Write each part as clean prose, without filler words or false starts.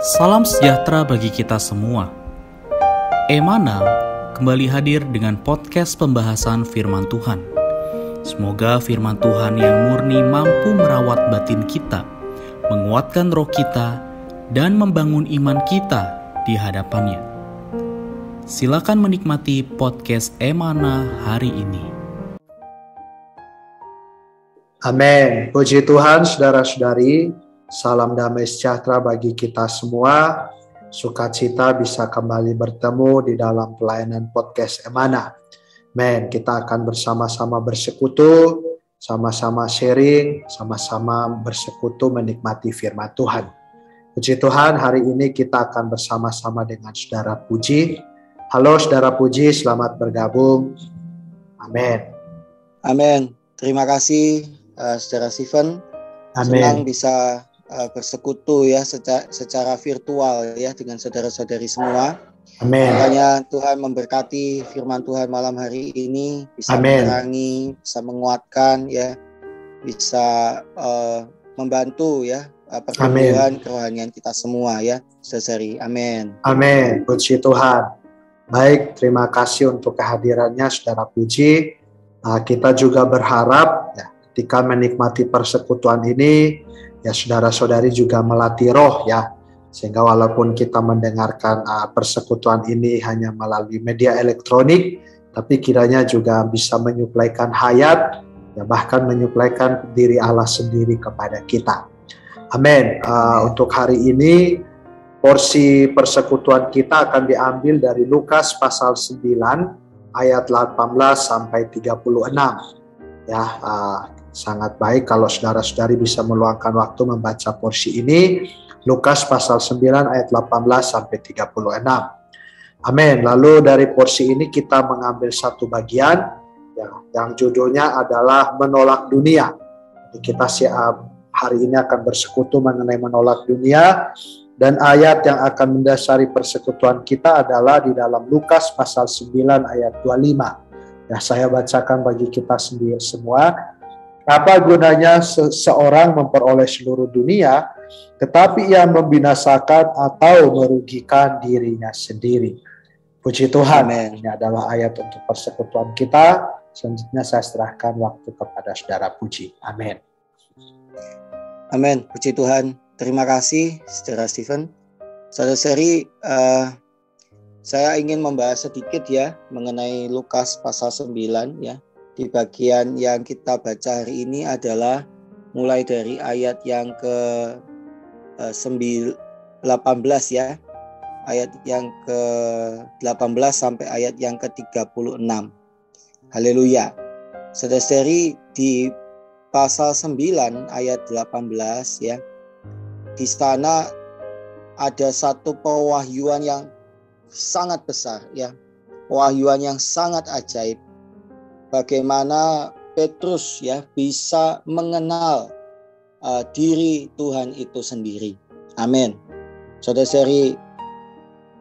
Salam sejahtera bagi kita semua. Emana kembali hadir dengan podcast pembahasan firman Tuhan. Semoga firman Tuhan yang murni mampu merawat batin kita, menguatkan roh kita, dan membangun iman kita di hadapannya. Silakan menikmati podcast Emana hari ini. Amin. Puji Tuhan, saudara-saudari. Salam damai sejahtera bagi kita semua. Sukacita bisa kembali bertemu di dalam pelayanan podcast Emana. Amin. Kita akan bersama-sama bersekutu, sama-sama sharing, sama-sama bersekutu menikmati firman Tuhan. Puji Tuhan, hari ini kita akan bersama-sama dengan Saudara Puji. Halo Saudara Puji, selamat bergabung. Amin. Amin. Terima kasih Saudara Steven. Amin. Senang bisa bersekutu ya secara virtual ya dengan saudara-saudari semua. Amin. Makanya Tuhan memberkati firman Tuhan malam hari ini, bisa menerangi, bisa menguatkan ya, bisa membantu ya pertumbuhan kerohanian kita semua ya, saudari. Amin. Amin. Puji Tuhan. Baik, terima kasih untuk kehadirannya Saudara Puji. Kita juga berharap ya, ketika menikmati persekutuan ini, ya saudara-saudari juga melatih roh ya, sehingga walaupun kita mendengarkan persekutuan ini hanya melalui media elektronik, tapi kiranya juga bisa menyuplaikan hayat, ya bahkan menyuplaikan diri Allah sendiri kepada kita. Amin. Untuk hari ini porsi persekutuan kita akan diambil dari Lukas pasal 9 ayat 18 sampai 36. Ya, sangat baik kalau saudara-saudari bisa meluangkan waktu membaca porsi ini. Lukas pasal 9 ayat 18 sampai 36. Amin. Lalu dari porsi ini kita mengambil satu bagian ya, yang judulnya adalah menolak dunia. Jadi kita hari ini akan bersekutu mengenai menolak dunia. Dan ayat yang akan mendasari persekutuan kita adalah di dalam Lukas pasal 9 ayat 25. Ya, saya bacakan bagi kita sendiri semua. Apa gunanya seseorang memperoleh seluruh dunia, tetapi ia membinasakan atau merugikan dirinya sendiri? Puji Tuhan. Amen. Ini adalah ayat untuk persekutuan kita. Selanjutnya saya serahkan waktu kepada Saudara Puji. Amin. Amin. Puji Tuhan. Terima kasih, Saudara Steven. Saudara-saudari, saya ingin membahas sedikit ya mengenai Lukas pasal 9 ya. Di bagian yang kita baca hari ini adalah mulai dari ayat yang ke-18 ya. Ayat yang ke-18 sampai ayat yang ke-36. Haleluya. Saudara-saudari, di pasal 9 ayat 18 ya. Di sana ada satu pewahyuan yang sangat besar ya. Pewahyuan yang sangat ajaib. Bagaimana Petrus ya bisa mengenal diri Tuhan itu sendiri. Amin. Saudara-saudari,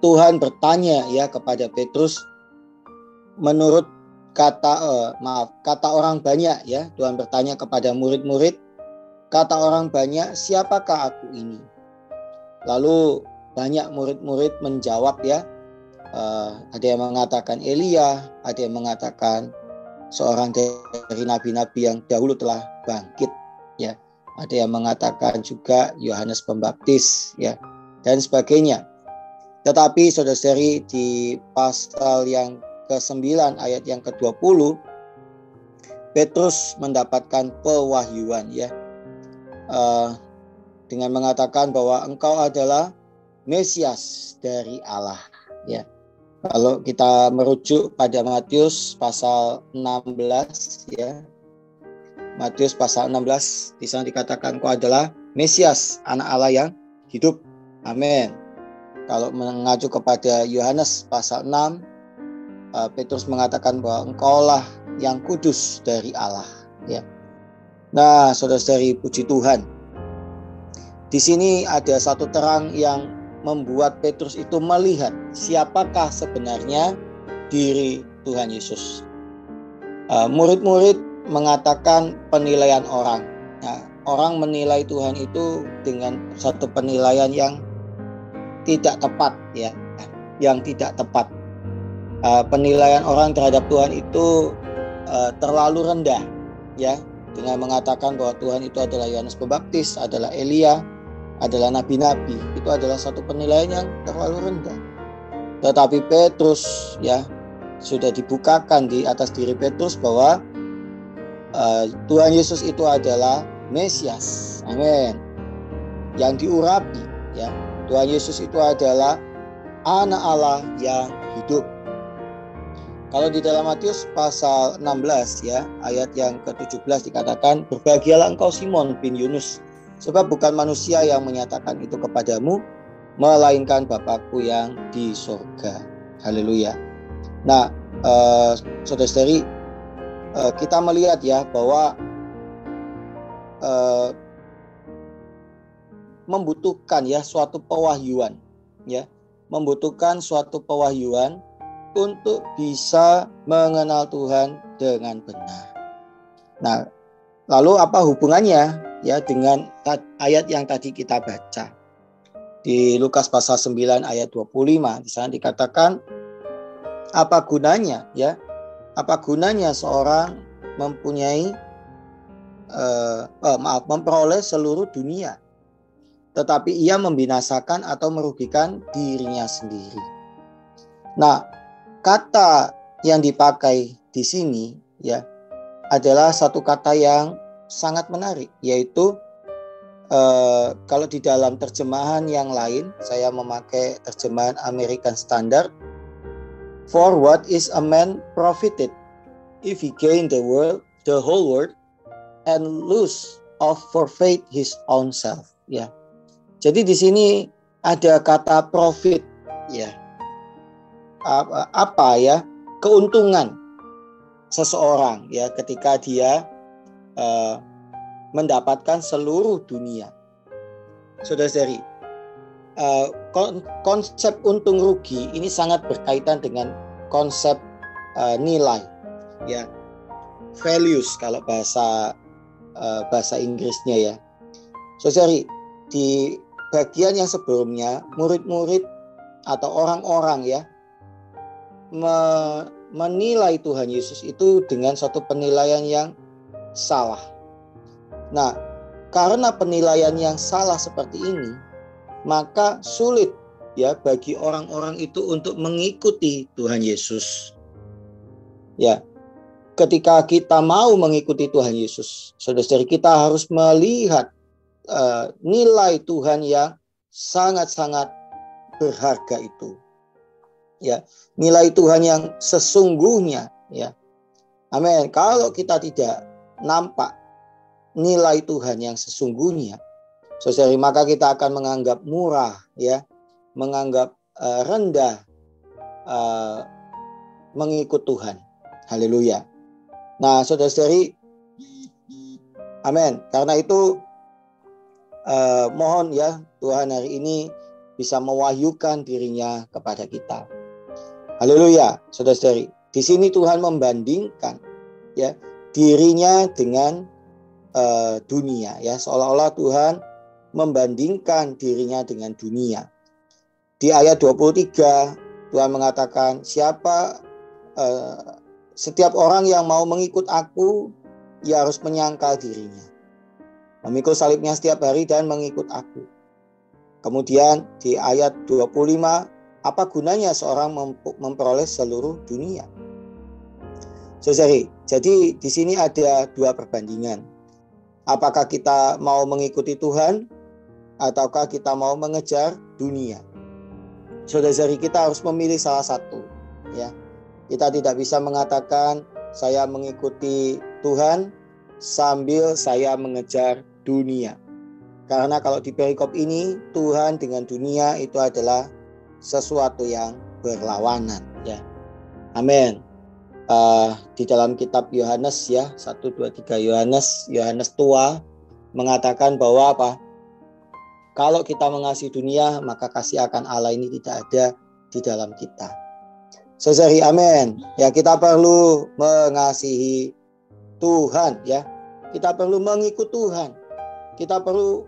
Tuhan bertanya ya kepada Petrus menurut kata orang banyak ya. Tuhan bertanya kepada murid-murid, kata orang banyak, siapakah aku ini? Lalu banyak murid-murid menjawab ya. Ada yang mengatakan Elia, ada yang mengatakan seorang dari nabi-nabi yang dahulu telah bangkit ya. Ada yang mengatakan juga Yohanes Pembaptis ya, dan sebagainya. Tetapi saudara-saudari, di pasal yang ke-9 ayat yang ke-20 Petrus mendapatkan pewahyuan ya. Dengan mengatakan bahwa engkau adalah Mesias dari Allah ya. Kalau kita merujuk pada Matius pasal 16 ya. Matius pasal 16 di sana dikatakan engkau adalah Mesias, anak Allah yang hidup. Amin. Kalau mengacu kepada Yohanes pasal 6, Petrus mengatakan bahwa engkaulah yang kudus dari Allah ya. Nah, saudara-saudari, puji Tuhan. Di sini ada satu terang yang membuat Petrus itu melihat siapakah sebenarnya diri Tuhan Yesus. Murid-murid mengatakan penilaian orang. Nah, orang menilai Tuhan itu dengan satu penilaian yang tidak tepat ya, yang tidak tepat. Penilaian orang terhadap Tuhan itu terlalu rendah ya, dengan mengatakan bahwa Tuhan itu adalah Yohanes Pembaptis, adalah Elia, adalah nabi-nabi. Itu adalah satu penilaian yang terlalu rendah. Tetapi Petrus ya sudah dibukakan di atas diri Petrus bahwa Tuhan Yesus itu adalah Mesias. Amin. Yang diurapi ya. Tuhan Yesus itu adalah Anak Allah yang hidup. Kalau di dalam Matius pasal 16 ya, ayat yang ke-17 dikatakan, "Berbahagialah engkau Simon bin Yunus, sebab bukan manusia yang menyatakan itu kepadamu, melainkan Bapakku yang di surga." Haleluya. Nah, saudara-saudari, kita melihat ya bahwa membutuhkan ya suatu pewahyuan ya, membutuhkan suatu pewahyuan untuk bisa mengenal Tuhan dengan benar. Nah, lalu apa hubungannya ya dengan ayat yang tadi kita baca? Di Lukas pasal 9 ayat 25 di sana dikatakan, apa gunanya ya? Apa gunanya seorang mempunyai memperoleh seluruh dunia, tetapi ia membinasakan atau merugikan dirinya sendiri. Nah, kata yang dipakai di sini ya adalah satu kata yang sangat menarik, yaitu kalau di dalam terjemahan yang lain, saya memakai terjemahan American Standard. "For what is a man profited if he gain the whole world and lose or forfeit his own self?" Ya. Jadi di sini ada kata profit ya. Apa ya keuntungan seseorang ya ketika dia mendapatkan seluruh dunia. Saudara-saudari, konsep untung rugi ini sangat berkaitan dengan konsep nilai ya, values kalau bahasa Inggrisnya ya. Saudara-saudari, di bagian yang sebelumnya murid-murid atau orang-orang ya menilai Tuhan Yesus itu dengan satu penilaian yang salah. Nah, karena penilaian yang salah seperti ini, maka sulit ya bagi orang-orang itu untuk mengikuti Tuhan Yesus. Ya, ketika kita mau mengikuti Tuhan Yesus, saudara-saudari, kita harus melihat nilai Tuhan yang sangat-sangat berharga itu. Ya, nilai Tuhan yang sesungguhnya ya. Amin. Kalau kita tidak nampak nilai Tuhan yang sesungguhnya, saudari, maka kita akan menganggap murah ya, menganggap rendah mengikut Tuhan. Haleluya. Nah, saudara-saudari, amin. Karena itu mohon ya Tuhan hari ini bisa mewahyukan dirinya kepada kita. Haleluya, saudara-saudari. Di sini Tuhan membandingkan ya dirinya dengan dunia ya, seolah-olah Tuhan membandingkan dirinya dengan dunia. Di ayat 23 Tuhan mengatakan, setiap orang yang mau mengikut aku, ia harus menyangkal dirinya, memikul salibnya setiap hari dan mengikut aku. Kemudian di ayat 25, apa gunanya seorang memperoleh seluruh dunia? Saudari, jadi di sini ada dua perbandingan. Apakah kita mau mengikuti Tuhan ataukah kita mau mengejar dunia? Saudari, kita harus memilih salah satu ya. Kita tidak bisa mengatakan saya mengikuti Tuhan sambil saya mengejar dunia. Karena kalau di perikop ini, Tuhan dengan dunia itu adalah sesuatu yang berlawanan ya. Amin. Di dalam kitab Yohanes ya, 1, 2, 3 Yohanes tua mengatakan bahwa apa? Kalau kita mengasihi dunia, maka kasih akan Allah ini tidak ada di dalam kita. Saudari, amin. Ya, kita perlu mengasihi Tuhan ya. Kita perlu mengikut Tuhan. Kita perlu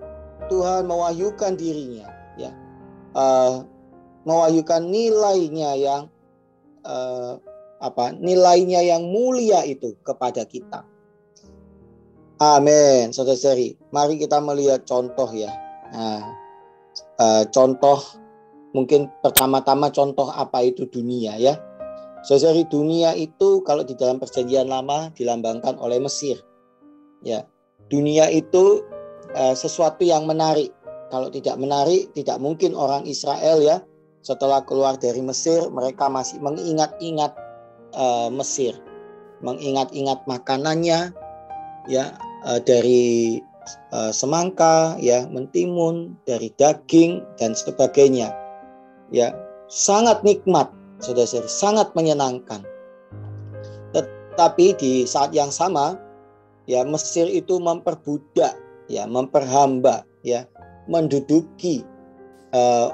Tuhan mewahyukan dirinya ya. mewahyukan nilainya yang nilainya yang mulia itu kepada kita. Amin, saudara-saudari. Mari kita melihat contoh ya. Contoh mungkin pertama-tama contoh apa itu dunia ya. Saudara, dunia itu kalau di dalam Perjanjian Lama dilambangkan oleh Mesir. Ya, dunia itu sesuatu yang menarik. Kalau tidak menarik, tidak mungkin orang Israel ya setelah keluar dari Mesir mereka masih mengingat-ingat Mesir, mengingat-ingat makanannya ya, dari semangka ya, mentimun, dari daging dan sebagainya. Ya, sangat nikmat, saudara-saudari, sangat menyenangkan. Tetapi di saat yang sama ya, Mesir itu memperbudak ya, memperhamba ya, menduduki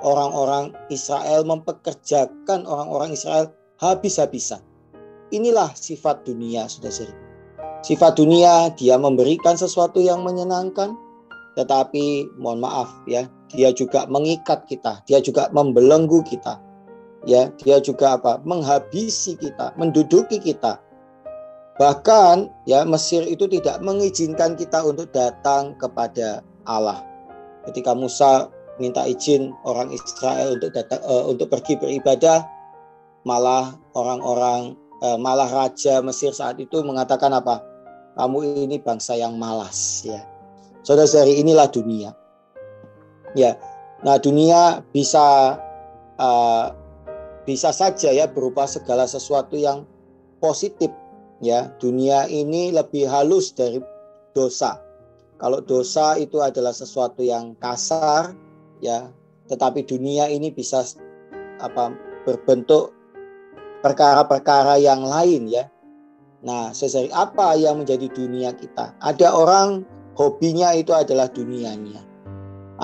orang-orang Israel, mempekerjakan orang-orang Israel habis-habisan. Inilah sifat dunia, saudara-saudari. Sifat dunia, dia memberikan sesuatu yang menyenangkan, tetapi mohon maaf ya, dia juga mengikat kita, dia juga membelenggu kita. Ya, dia juga menghabisi kita, menduduki kita. Bahkan ya, Mesir itu tidak mengizinkan kita untuk datang kepada Allah. Ketika Musa minta izin orang Israel untuk datang untuk pergi beribadah, malah malah raja Mesir saat itu mengatakan apa? Kamu ini bangsa yang malas ya. Saudara-saudari, inilah dunia. Ya. Nah, dunia bisa saja ya berupa segala sesuatu yang positif ya. Dunia ini lebih halus dari dosa. Kalau dosa itu adalah sesuatu yang kasar ya, tetapi dunia ini bisa berbentuk perkara-perkara yang lain ya. Nah, saudari, apa yang menjadi dunia kita? Ada orang hobinya itu adalah dunianya.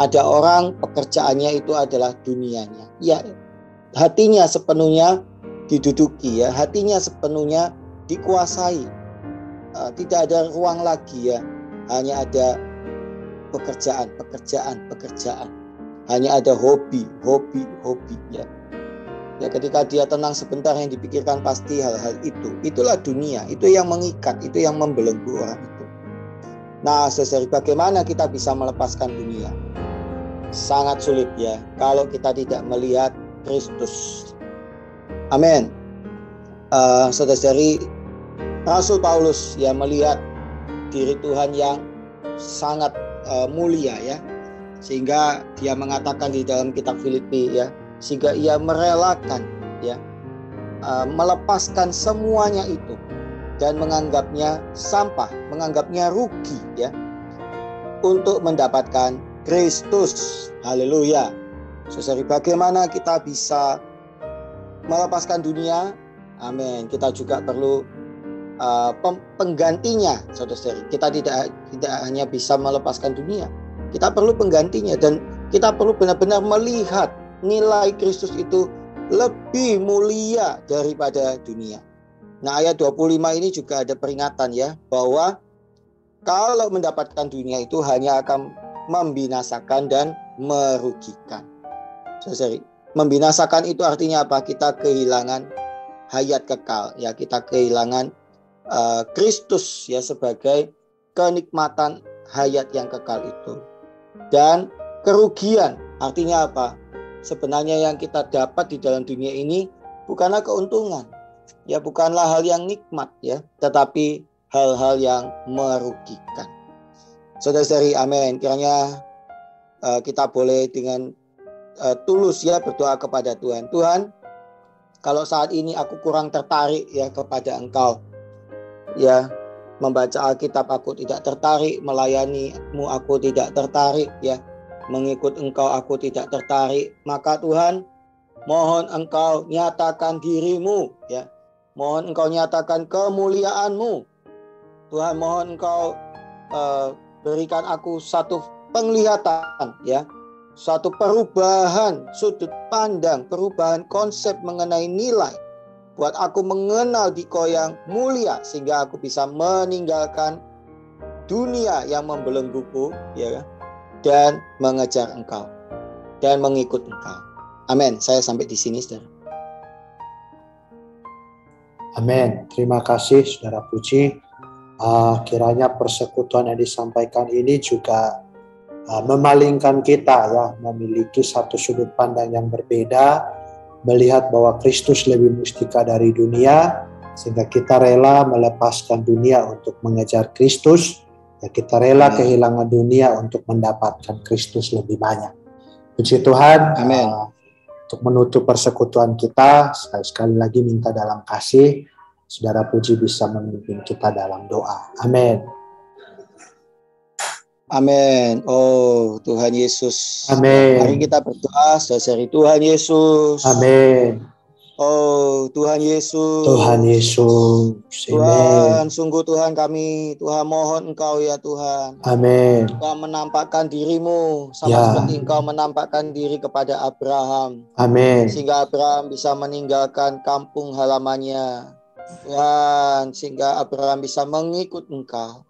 Ada orang pekerjaannya itu adalah dunianya. Ya, hatinya sepenuhnya diduduki ya, hatinya sepenuhnya dikuasai. Tidak ada ruang lagi ya. Hanya ada pekerjaan. Hanya ada hobi ya. Ya, ketika dia tenang sebentar yang dipikirkan pasti hal-hal itu. Itulah dunia, itu yang mengikat, itu yang membelenggu orang itu. Nah, saudari, bagaimana kita bisa melepaskan dunia? Sangat sulit ya, kalau kita tidak melihat Kristus. Amin. Saudari, Rasul Paulus ya melihat diri Tuhan yang sangat mulia ya, sehingga dia mengatakan di dalam kitab Filipi ya, sehingga ia merelakan ya, melepaskan semuanya itu dan menganggapnya sampah, menganggapnya rugi ya, untuk mendapatkan Kristus. Haleluya. Saudari, bagaimana kita bisa melepaskan dunia? Amin. Kita juga perlu penggantinya, saudara-saudari. Kita tidak hanya bisa melepaskan dunia, kita perlu penggantinya, dan kita perlu benar-benar melihat nilai Kristus itu lebih mulia daripada dunia. Nah, ayat 25 ini juga ada peringatan ya, bahwa kalau mendapatkan dunia itu hanya akan membinasakan dan merugikan. Sorry. Membinasakan itu artinya apa? Kita kehilangan hayat kekal ya, kita kehilangan Kristus ya sebagai kenikmatan hayat yang kekal itu. Dan kerugian artinya apa? Sebenarnya yang kita dapat di dalam dunia ini bukanlah keuntungan, ya bukanlah hal yang nikmat ya, tetapi hal-hal yang merugikan. Saudara-saudari, amin. Kiranya kita boleh dengan tulus ya berdoa kepada Tuhan. Tuhan, kalau saat ini aku kurang tertarik ya kepada Engkau, ya membaca Alkitab aku tidak tertarik, melayani-Mu aku tidak tertarik ya, mengikut Engkau aku tidak tertarik, maka Tuhan, mohon Engkau nyatakan diri-Mu ya. Mohon Engkau nyatakan kemuliaan-Mu. Tuhan, mohon Engkau berikan aku satu penglihatan ya, satu perubahan sudut pandang, perubahan konsep mengenai nilai, buat aku mengenal Dikau yang mulia, sehingga aku bisa meninggalkan dunia yang membelengguku ya, dan mengejar Engkau. dan mengikut Engkau. Amin. Saya sampai di sini, saudara. Amin. Terima kasih, Saudara Puji. Kiranya persekutuan yang disampaikan ini juga memalingkan kita ya, memiliki satu sudut pandang yang berbeda, melihat bahwa Kristus lebih mustika dari dunia, sehingga kita rela melepaskan dunia untuk mengejar Kristus, ya kita rela kehilangan dunia untuk mendapatkan Kristus lebih banyak. Puji Tuhan. Untuk menutup persekutuan kita, sekali lagi minta dalam kasih, Saudara Puji bisa memimpin kita dalam doa. Amin. Amin. Oh Tuhan Yesus. Amin. Mari kita berdoa dari Tuhan Yesus. Amin. Oh Tuhan Yesus. Tuhan Yesus. Tuhan, sungguh Tuhan kami, Tuhan mohon Engkau ya Tuhan. Amin. Tuhan menampakkan dirimu sama seperti Engkau menampakkan diri kepada Abraham. Amin. Sehingga Abraham bisa meninggalkan kampung halamannya. Tuhan, sehingga Abraham bisa mengikut Engkau.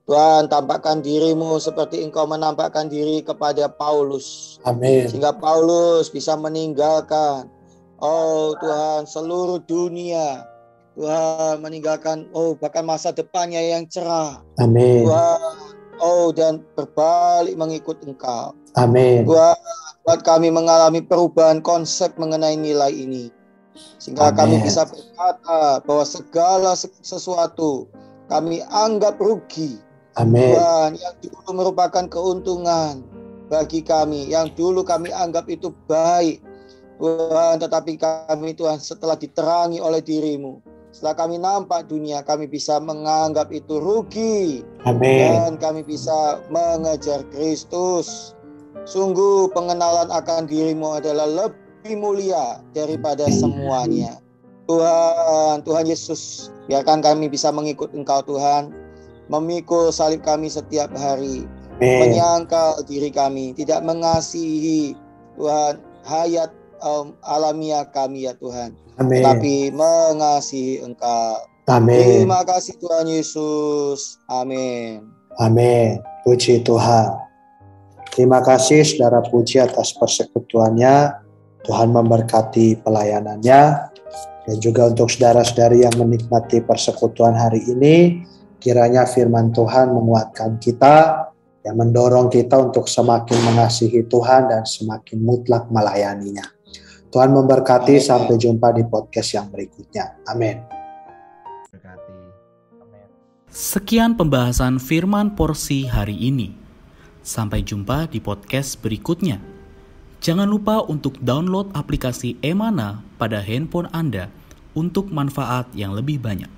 Tuhan, tampakkan dirimu seperti Engkau menampakkan diri kepada Paulus. Amin. Sehingga Paulus bisa meninggalkan, oh Tuhan, seluruh dunia. Tuhan, meninggalkan, bahkan masa depannya yang cerah. Amin. Tuhan, dan berbalik mengikut Engkau. Amin. Tuhan, buat kami mengalami perubahan konsep mengenai nilai ini. Sehingga kami bisa berkata bahwa segala sesuatu kami anggap rugi. Amin. Tuhan, yang dulu merupakan keuntungan bagi kami, yang dulu kami anggap itu baik. Tuhan, tetapi kami Tuhan setelah diterangi oleh dirimu, setelah kami nampak dunia, kami bisa menganggap itu rugi. Amin. Dan kami bisa mengejar Kristus. Sungguh pengenalan akan dirimu adalah lebih mulia daripada semuanya. Tuhan Yesus, biarkan kami bisa mengikut Engkau Tuhan, memikul salib kami setiap hari, menyangkal diri kami, tidak mengasihi Tuhan hayat alamiah kami ya Tuhan, tetapi mengasihi Engkau. Amin. Terima kasih Tuhan Yesus. Amin. Amin. Puji Tuhan. Terima kasih Saudara Puji atas persekutuannya. Tuhan memberkati pelayanannya. Dan juga untuk saudara-saudari yang menikmati persekutuan hari ini, kiranya firman Tuhan menguatkan kita, yang mendorong kita untuk semakin mengasihi Tuhan dan semakin mutlak melayaninya. Tuhan memberkati. Amin. Sampai jumpa di podcast yang berikutnya. Amin. Sekian pembahasan firman porsi hari ini. Sampai jumpa di podcast berikutnya. Jangan lupa untuk download aplikasi Emana pada handphone Anda untuk manfaat yang lebih banyak.